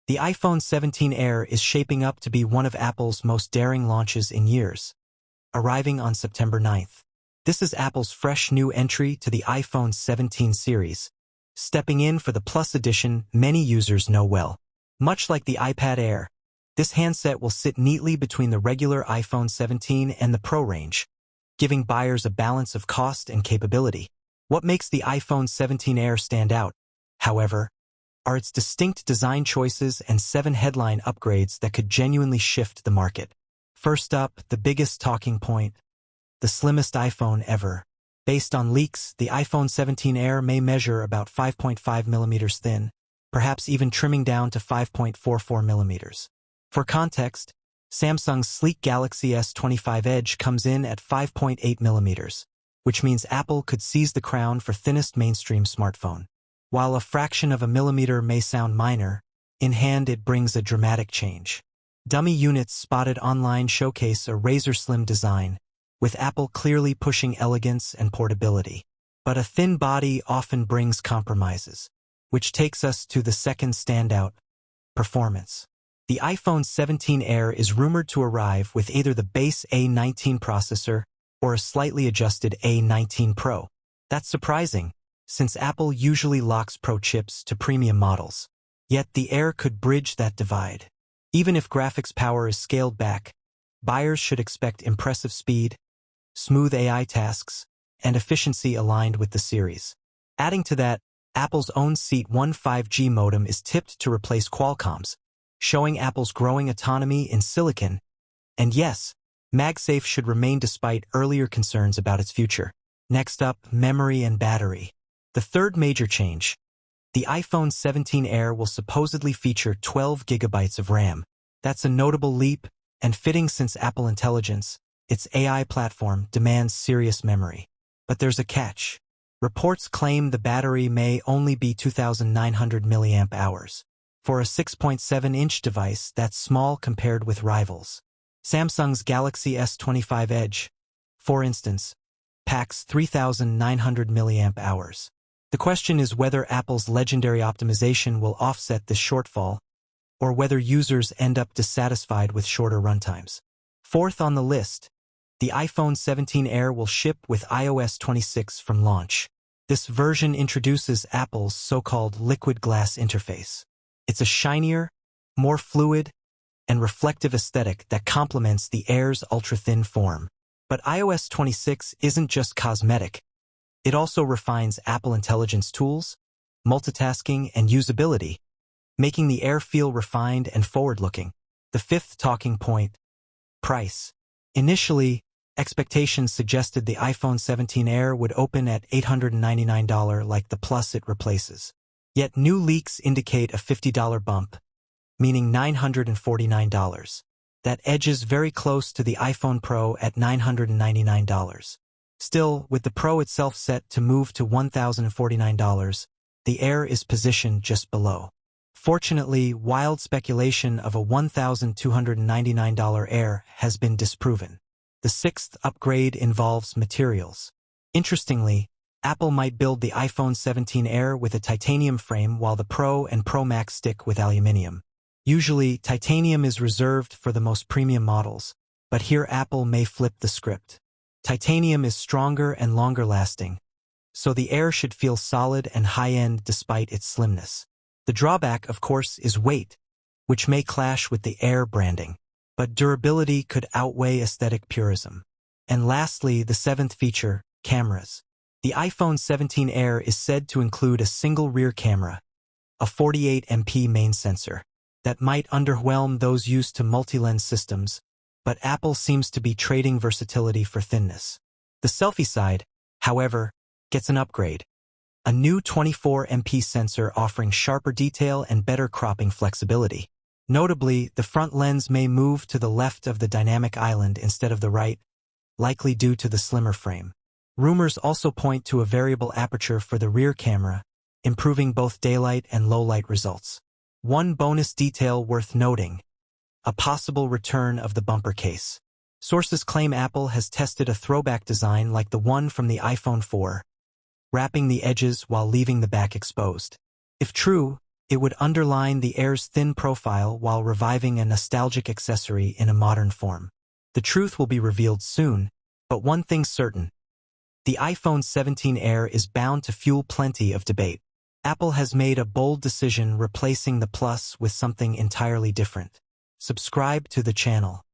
The iPhone 17 Air is shaping up to be one of Apple's most daring launches in years, arriving on September 9th. This is Apple's fresh new entry to the iPhone 17 series, stepping in for the Plus edition many users know well. Much like the iPad Air, this handset will sit neatly between the regular iPhone 17 and the Pro range, giving buyers a balance of cost and capability. What makes the iPhone 17 Air stand out, however, are its distinct design choices and 7 headline upgrades that could genuinely shift the market. First up, the biggest talking point, the slimmest iPhone ever. Based on leaks, the iPhone 17 Air may measure about 5.5 millimeters thin, perhaps even trimming down to 5.44 millimeters. For context, Samsung's sleek Galaxy S25 Edge comes in at 5.8 millimeters, which means Apple could seize the crown for thinnest mainstream smartphone. While a fraction of a millimeter may sound minor, in hand it brings a dramatic change. Dummy units spotted online showcase a razor-slim design, with Apple clearly pushing elegance and portability. But a thin body often brings compromises, which takes us to the second standout, performance. The iPhone 17 Air is rumored to arrive with either the base A19 processor or a slightly adjusted A19 Pro. That's surprising, since Apple usually locks Pro chips to premium models. Yet the Air could bridge that divide. Even if graphics power is scaled back, buyers should expect impressive speed, smooth AI tasks, and efficiency aligned with the series. Adding to that, Apple's own Seat 1 5G modem is tipped to replace Qualcomm's, showing Apple's growing autonomy in silicon. And yes, MagSafe should remain despite earlier concerns about its future. Next up, memory and battery. The third major change. The iPhone 17 Air will supposedly feature 12 gigabytes of RAM. That's a notable leap, and fitting since Apple Intelligence, its AI platform, demands serious memory. But there's a catch. Reports claim the battery may only be 2,900 milliamp hours. For a 6.7-inch device, that's small compared with rivals. Samsung's Galaxy S25 Edge, for instance, packs 3,900 milliamp hours. The question is whether Apple's legendary optimization will offset this shortfall, or whether users end up dissatisfied with shorter runtimes. Fourth on the list, the iPhone 17 Air will ship with iOS 26 from launch. This version introduces Apple's so-called liquid glass interface. It's a shinier, more fluid, and reflective aesthetic that complements the Air's ultra-thin form. But iOS 26 isn't just cosmetic. It also refines Apple Intelligence tools, multitasking, and usability, making the Air feel refined and forward-looking. The fifth talking point, price. Initially, expectations suggested the iPhone 17 Air would open at $899 like the Plus it replaces. Yet new leaks indicate a $50 bump, meaning $949. That edges very close to the iPhone Pro at $999. Still, with the Pro itself set to move to $1,049, the Air is positioned just below. Fortunately, wild speculation of a $1,299 Air has been disproven. The sixth upgrade involves materials. Interestingly, Apple might build the iPhone 17 Air with a titanium frame while the Pro and Pro Max stick with aluminum. Usually, titanium is reserved for the most premium models, but here Apple may flip the script. Titanium is stronger and longer lasting, so the Air should feel solid and high-end despite its slimness. The drawback, of course, is weight, which may clash with the Air branding, but durability could outweigh aesthetic purism. And lastly, the seventh feature, cameras. The iPhone 17 Air is said to include a single rear camera, a 48MP main sensor. That might underwhelm those used to multi-lens systems, but Apple seems to be trading versatility for thinness. The selfie side, however, gets an upgrade. A new 24MP sensor offering sharper detail and better cropping flexibility. Notably, the front lens may move to the left of the dynamic island instead of the right, likely due to the slimmer frame. Rumors also point to a variable aperture for the rear camera, improving both daylight and low-light results. One bonus detail worth noting, a possible return of the bumper case. Sources claim Apple has tested a throwback design like the one from the iPhone 4, wrapping the edges while leaving the back exposed. If true, It would underline the Air's thin profile while reviving a nostalgic accessory in a modern form. The truth will be revealed soon, but one thing's certain. The iPhone 17 Air is bound to fuel plenty of debate. Apple has made a bold decision replacing the Plus with something entirely different. Subscribe to the channel.